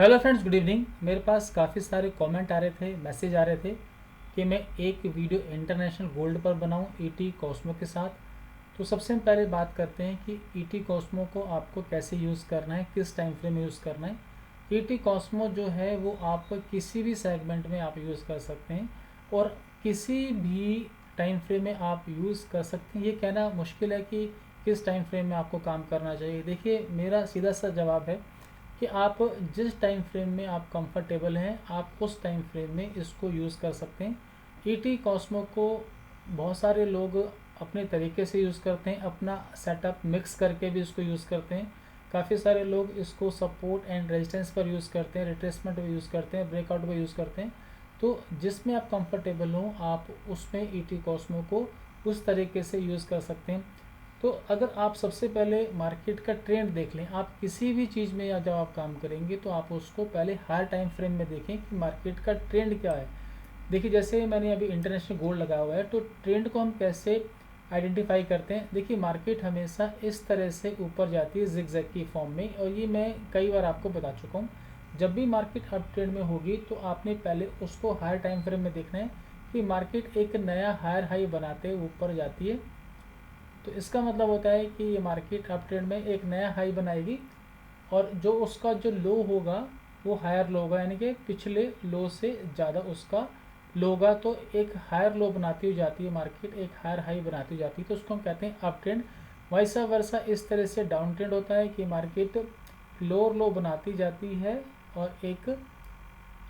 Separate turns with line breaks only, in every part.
Hello friends, good evening. मेरे पास काफ़ी सारे कमेंट आ रहे थे, मैसेज आ रहे थे कि मैं एक वीडियो इंटरनेशनल गोल्ड पर बनाऊं ईटी कॉस्मो के साथ। तो सबसे हम पहले बात करते हैं कि ईटी कॉस्मो को आपको कैसे यूज़ करना है, किस टाइम फ्रेम में यूज़ करना है। ईटी कॉस्मो जो है वो आप किसी भी सेगमेंट में आप यूज़ कर सकते हैं और किसी भी टाइम फ्रेम में आप यूज़ कर सकते हैं। ये कहना मुश्किल है कि किस टाइम फ्रेम में आपको काम करना चाहिए। देखिए, मेरा सीधा सा जवाब है कि आप जिस टाइम फ्रेम में आप कंफर्टेबल हैं आप उस टाइम फ्रेम में इसको यूज़ कर सकते हैं। ईटी कॉस्मो को बहुत सारे लोग अपने तरीके से यूज़ करते हैं, अपना सेटअप मिक्स करके भी इसको यूज़ करते हैं। काफ़ी सारे लोग इसको सपोर्ट एंड रेजिस्टेंस पर यूज़ करते हैं, रिट्रेसमेंट पर यूज़ करते हैं, ब्रेकआउट पर यूज़ करते हैं। तो जिसमें आप कंफर्टेबल हो आप उसमें ईटी कॉस्मो को उस तरीके से यूज़ कर सकते हैं। तो अगर आप सबसे पहले मार्केट का ट्रेंड देख लें, आप किसी भी चीज़ में या जब आप काम करेंगे तो आप उसको पहले हायर टाइम फ्रेम में देखें कि मार्केट का ट्रेंड क्या है। देखिए, जैसे मैंने अभी इंटरनेशनल गोल्ड लगाया हुआ है, तो ट्रेंड को हम कैसे आइडेंटिफाई करते हैं। देखिए, मार्केट हमेशा इस तरह से ऊपर जाती है जिगजैग की फॉर्म में, और ये मैं कई बार आपको बता चुका हूँ। जब भी मार्केट अप ट्रेंड में होगी तो आपने पहले उसको हायर टाइम फ्रेम में देखना है कि मार्केट एक नया हायर हाई बनाते ऊपर जाती है। तो इसका मतलब होता है कि ये मार्केट अप ट्रेंड में एक नया हाई बनाएगी और जो उसका जो लो होगा वो हायर लो होगा, यानी कि पिछले लो से ज़्यादा उसका लो होगा। तो एक हायर लो बनाती हुई जाती है मार्केट, एक हायर हाई बनाती हुई जाती है, तो उसको हम कहते हैं अप ट्रेंड। वैसा वर्षा इस तरह से डाउन ट्रेंड होता है कि मार्केट लोअर लो बनाती जाती है और एक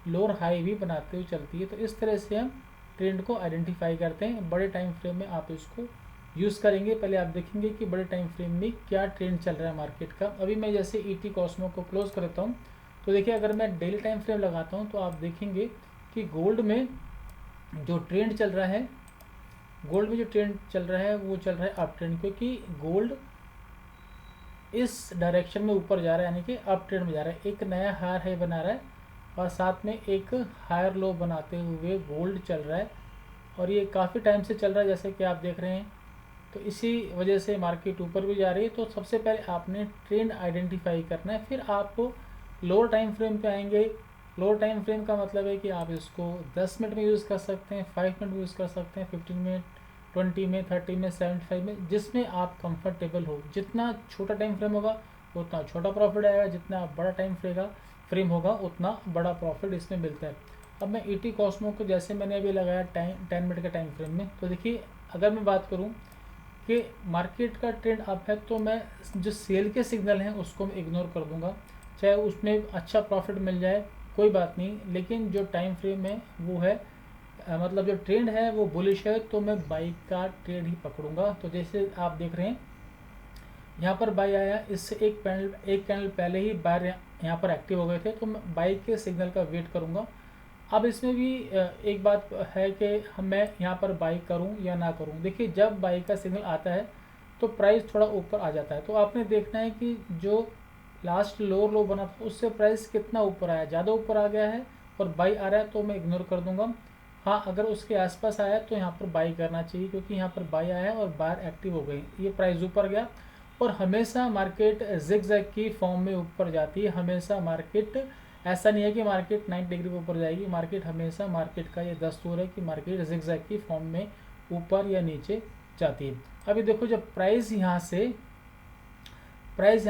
लोअर हाई भी बनाते हुए चलती है। तो इस तरह से हम ट्रेंड को आइडेंटिफाई करते हैं। बड़े टाइम फ्रेम में आप इसको यूज़ करेंगे, पहले आप देखेंगे कि बड़े टाइम फ्रेम में क्या ट्रेंड चल रहा है मार्केट का। अभी मैं जैसे ईटी कॉस्मो को क्लोज करता हूँ तो देखिए, अगर मैं डेली टाइम फ्रेम लगाता हूँ तो आप देखेंगे कि गोल्ड में जो ट्रेंड चल रहा है, गोल्ड में जो ट्रेंड चल रहा है वो चल रहा है अप ट्रेंड, क्योंकि गोल्ड इस डायरेक्शन में ऊपर जा रहा है, यानी कि अप ट्रेंड में जा रहा है, एक नया हायर हाई बना रहा है और साथ में एक हायर लो बनाते हुए गोल्ड चल रहा है। और ये काफ़ी टाइम से चल रहा है, जैसे कि आप देख रहे हैं। तो इसी वजह से मार्केट ऊपर भी जा रही है। तो सबसे पहले आपने ट्रेंड आइडेंटिफाई करना है, फिर आप लोअर टाइम फ्रेम पे आएंगे। लोअर टाइम फ्रेम का मतलब है कि आप इसको 10 मिनट में यूज़ कर सकते हैं, 5 मिनट में यूज़ कर सकते हैं, 15 मिनट, 20 में, 30 में, 75 में, जिसमें आप कंफर्टेबल हो। जितना छोटा टाइम फ्रेम होगा उतना छोटा प्रॉफिट आएगा, जितना बड़ा टाइम फ्रेम होगा उतना बड़ा प्रॉफिट इसमें मिलता है। अब मैं ईटी कॉस्मो को जैसे मैंने अभी लगाया 10 मिनट के टाइम फ्रेम में, तो देखिए, अगर मैं बात करूँ कि मार्केट का ट्रेंड अप है तो मैं जो सेल के सिग्नल हैं उसको मैं इग्नोर कर दूंगा, चाहे उसमें अच्छा प्रॉफिट मिल जाए कोई बात नहीं। लेकिन जो टाइम फ्रेम है वो है मतलब जो ट्रेंड है वो बुलिश है, तो मैं बाई का ट्रेड ही पकड़ूंगा। तो जैसे आप देख रहे हैं यहाँ पर बाई आया, इससे एक कैंडल पहले ही बायर यहाँ पर एक्टिव हो गए थे, तो मैं बाई के सिग्नल का वेट करूँगा। अब इसमें भी एक बात है कि मैं यहाँ पर बाई करूँ या ना करूँ। देखिए, जब बाई का सिग्नल आता है तो प्राइस थोड़ा ऊपर आ जाता है, तो आपने देखना है कि जो लास्ट लोअर लो बना था उससे प्राइस कितना ऊपर आया। ज़्यादा ऊपर आ गया है और बाई आ रहा है तो मैं इग्नोर कर दूंगा। हाँ, अगर उसके आसपास आया तो यहाँ पर बाई करना चाहिए, क्योंकि यहाँ पर बाई आया है और बायर एक्टिव हो गई, ये प्राइस ऊपर गया। और हमेशा मार्केट जिगजैग की फॉर्म में ऊपर जाती है। हमेशा मार्केट, ऐसा नहीं है कि मार्केट 90 डिग्री पर ऊपर जाएगी। मार्केट हमेशा, मार्केट का ये दस्तूर है कि मार्केट जिगजैग की फॉर्म में ऊपर या नीचे जाती है। अभी देखो, जब प्राइस यहाँ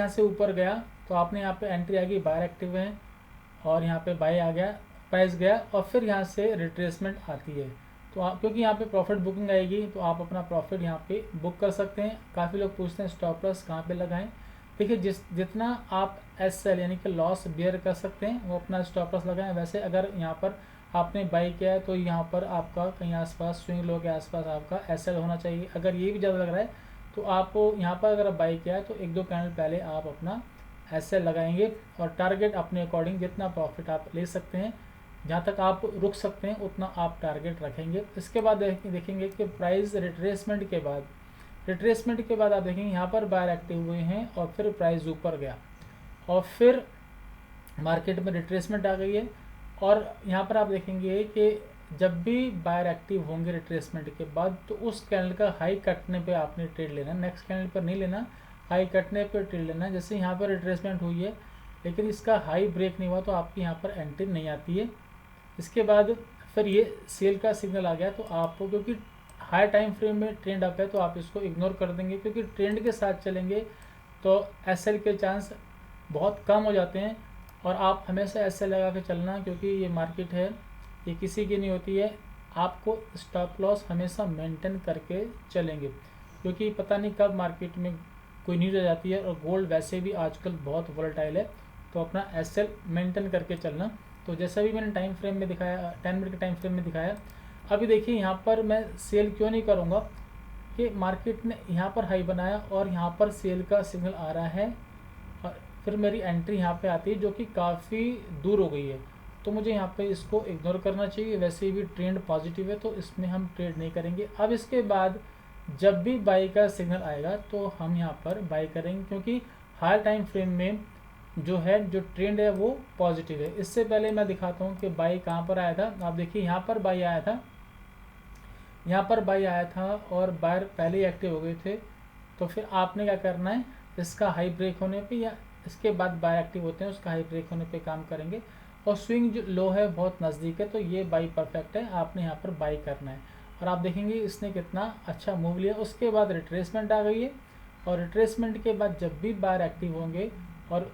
से ऊपर गया तो आपने यहाँ पे एंट्री आ गई, बायर एक्टिव है और यहाँ पे बाय आ गया, प्राइस गया और फिर यहाँ से रिट्रेसमेंट आती है। तो आप, क्योंकि यहाँ पे प्रॉफिट बुकिंग आएगी तो आप अपना प्रॉफिट यहाँ पे बुक कर सकते हैं। काफ़ी लोग पूछते हैं स्टॉप लॉस कहाँ पे लगाएं। देखिए, जितना आप एस सेल यानी कि लॉस बियर कर सकते हैं वो अपना स्टॉप लॉस लगाएं। वैसे अगर यहाँ पर आपने बाई किया है तो यहाँ पर आपका कहीं आसपास स्विंग लो के आसपास आपका एस सेल होना चाहिए। अगर ये भी ज़्यादा लग रहा है तो आप यहाँ पर अगर बाई किया है तो एक दो कैंडल पहले आप अपना ऐसे लगाएंगे और टारगेट अपने अकॉर्डिंग जितना प्रॉफिट आप ले सकते हैं, जहाँ तक आप रुक सकते हैं उतना आप टारगेट रखेंगे। इसके बाद देखेंगे कि प्राइस रिट्रेसमेंट के बाद आप देखेंगे यहाँ पर बायर एक्टिव हुए हैं और फिर प्राइस ऊपर गया और फिर मार्केट में रिट्रेसमेंट आ गई है। और यहाँ पर आप देखेंगे कि जब भी बायर एक्टिव होंगे रिट्रेसमेंट के बाद तो उस कैंडल का हाई कटने पे आपने ट्रेड लेना, नेक्स्ट कैंडल पर नहीं लेना, हाई कटने पे ट्रेड लेना। जैसे यहाँ पर रिट्रेसमेंट हुई है लेकिन इसका हाई ब्रेक नहीं हुआ तो आपकी यहाँ पर एंट्री नहीं आती है। इसके बाद फिर ये सेल का सिग्नल आ गया तो आपको, क्योंकि हाई टाइम फ्रेम में ट्रेंड अप है तो आप इसको इग्नोर कर देंगे, क्योंकि ट्रेंड के साथ चलेंगे तो एसएल के चांस बहुत कम हो जाते हैं। और आप हमेशा एसएल लगा के चलना, क्योंकि ये मार्केट है, ये किसी की नहीं होती है। आपको स्टॉप लॉस हमेशा मेंटेन करके चलेंगे, क्योंकि पता नहीं कब मार्केट में कोई न्यूज़ आ जाती है। और गोल्ड वैसे भी आजकल बहुत वोलेटाइल है, तो अपना एसएल मेंटेन करके चलना। तो जैसा भी मैंने टाइम फ्रेम में दिखाया, 10 मिनट के टाइम फ्रेम में दिखाया। अभी देखिए यहाँ पर मैं सेल क्यों नहीं करूँगा कि मार्केट ने यहाँ पर हाई बनाया और यहाँ पर सेल का सिग्नल आ रहा है और फिर मेरी एंट्री यहाँ पे आती है जो कि काफ़ी दूर हो गई है, तो मुझे यहाँ पे इसको इग्नोर करना चाहिए। वैसे भी ट्रेंड पॉजिटिव है तो इसमें हम ट्रेड नहीं करेंगे। अब इसके बाद जब भी बाई का सिग्नल आएगा तो हम यहाँ पर बाई करेंगे, क्योंकि हाई टाइम फ्रेम में जो है जो ट्रेंड है वो पॉजिटिव है। इससे पहले मैं दिखाता हूँ कि बाई कहाँ पर आया था। आप देखिए यहाँ पर बाई आया था, यहाँ पर बाई आया था और बायर पहले ही एक्टिव हो गए थे। तो फिर आपने क्या करना है, इसका हाई ब्रेक होने पे या इसके बाद बाय एक्टिव होते हैं उसका हाई ब्रेक होने पे काम करेंगे। और स्विंग जो लो है बहुत नज़दीक है तो ये बाई परफेक्ट है, आपने यहाँ पर बाई करना है। और आप देखेंगे इसने कितना अच्छा मूव लिया। उसके बाद रिट्रेसमेंट आ गई है और रिट्रेसमेंट के बाद जब भी बायर एक्टिव होंगे और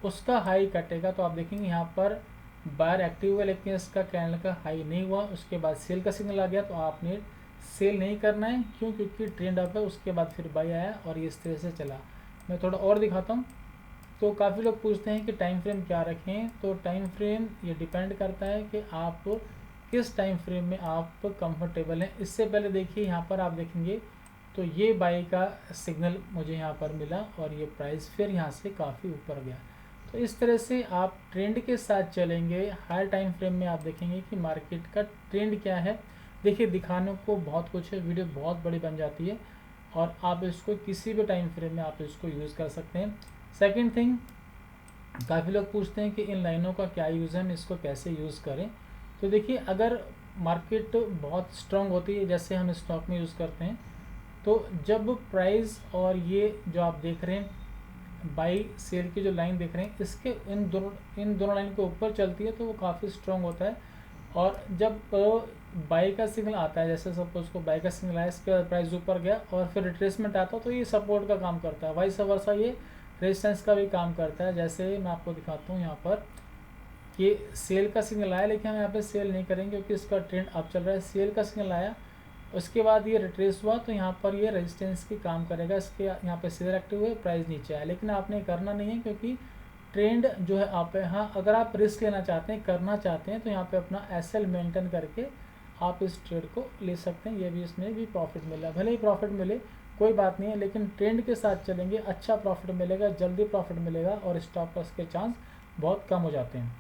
उसका हाई कटेगा तो आप देखेंगे यहाँ पर बायर एक्टिव हुआ, लेकिन इसका कैंडल का हाई नहीं हुआ। उसके बाद सेल का सिग्नल आ गया तो आपने सेल नहीं करना है, क्यों? क्योंकि ट्रेंड अप है। उसके बाद फिर बाई आया और ये इस तरह से चला। मैं थोड़ा और दिखाता हूँ। तो काफ़ी लोग पूछते हैं कि टाइम फ्रेम क्या रखें, तो टाइम फ्रेम ये डिपेंड करता है कि आप किस टाइम फ्रेम में आप कंफर्टेबल हैं। इससे पहले देखिए यहाँ पर आप देखेंगे तो ये बाई का सिग्नल मुझे यहाँ पर मिला और ये प्राइस फिर यहाँ से काफ़ी ऊपर गया। तो इस तरह से आप ट्रेंड के साथ चलेंगे। हाई टाइम फ्रेम में आप देखेंगे कि मार्केट का ट्रेंड क्या है। देखिए दिखाने को बहुत कुछ है, वीडियो बहुत बड़ी बन जाती है और आप इसको किसी भी टाइम फ्रेम में आप इसको यूज़ कर सकते हैं। सेकंड थिंग, काफ़ी लोग पूछते हैं कि इन लाइनों का क्या यूज़ है, हम इसको कैसे यूज़ करें। तो देखिए अगर मार्केट बहुत स्ट्रांग होती है जैसे हम स्टॉक में यूज़ करते हैं, तो जब प्राइस और ये जो आप देख रहे हैं बाई सेल की जो लाइन देख रहे हैं, इसके इन दोनों लाइन के ऊपर चलती है तो वो काफ़ी स्ट्रांग होता है। और जब बाई का सिग्नल आता है, जैसे सपोज को बाई का सिग्नल आया, इसके बाद प्राइस ऊपर गया और फिर रिट्रेसमेंट आता है तो ये सपोर्ट का काम करता है। वाइस वर्सा ये रेजिस्टेंस का भी काम करता है। जैसे मैं आपको दिखाता हूँ यहाँ पर कि सेल का सिग्नल आया, लेकिन हम यहाँ पे सेल नहीं करेंगे क्योंकि इसका ट्रेंड अप चल रहा है। सेल का सिग्नल आया, उसके बाद ये रिट्रेस हुआ तो यहाँ पर ये रेजिस्टेंस की काम करेगा। इसके यहाँ पे सेल एक्टिव हुए, प्राइस नीचे आया, लेकिन आपने करना नहीं है क्योंकि ट्रेंड जो है आप हाँ अगर आप रिस्क लेना चाहते हैं, करना चाहते हैं तो यहाँ पे अपना एसएल मेंटेन करके आप इस ट्रेड को ले सकते हैं। ये भी इसमें भी प्रॉफिट मिला, भले ही प्रॉफिट मिले कोई बात नहीं है, लेकिन ट्रेंड के साथ चलेंगे अच्छा प्रॉफिट मिलेगा, जल्दी प्रॉफिट मिलेगा और स्टॉप लॉस के चांस बहुत कम हो जाते हैं।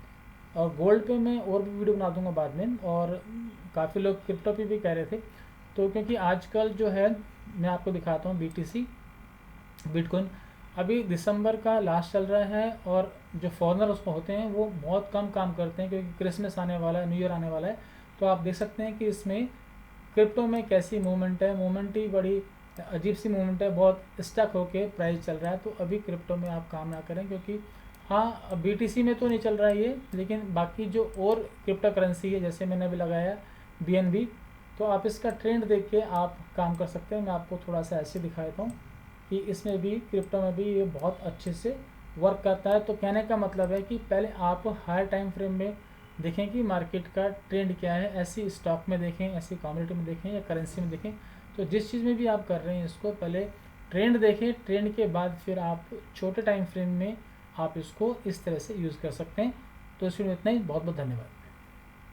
और गोल्ड पे मैं और भी वीडियो बना दूंगा बाद में। और काफ़ी लोग क्रिप्टो पे भी कह रहे थे, तो क्योंकि आजकल जो है मैं आपको दिखाता हूँ बीटीसी बिटकॉइन अभी दिसंबर का लास्ट चल रहा है और जो फॉरनर उसमें होते हैं वो बहुत कम काम करते हैं क्योंकि क्रिसमस आने वाला है, न्यू ईयर आने वाला है। तो आप देख सकते हैं कि इसमें क्रिप्टो में कैसी मूवमेंट है, मूवमेंट ही बड़ी अजीब सी मूवमेंट है, बहुत स्टक होके प्राइस चल रहा है। तो अभी क्रिप्टो में आप काम ना करें, क्योंकि हाँ बीटीसी में तो नहीं चल रहा है ये, लेकिन बाकी जो और क्रिप्टो करेंसी है जैसे मैंने अभी लगाया बीएनबी, तो आप इसका ट्रेंड देख के आप काम कर सकते हैं। मैं आपको थोड़ा सा ऐसे दिखा देता हूँ कि इसमें भी क्रिप्टो में भी ये बहुत अच्छे से वर्क करता है। तो कहने का मतलब है कि पहले आप हाई टाइम फ्रेम में देखें कि मार्केट का ट्रेंड क्या है, ऐसी स्टॉक में देखें, ऐसी कमोडिटी में देखें या करेंसी में देखें। तो जिस चीज़ में भी आप कर रहे हैं इसको पहले ट्रेंड देखें, ट्रेंड के बाद फिर आप छोटे टाइम फ्रेम में आप इसको इस तरह से यूज़ कर सकते हैं। तो इस वीडियो में इतना ही, बहुत बहुत धन्यवाद।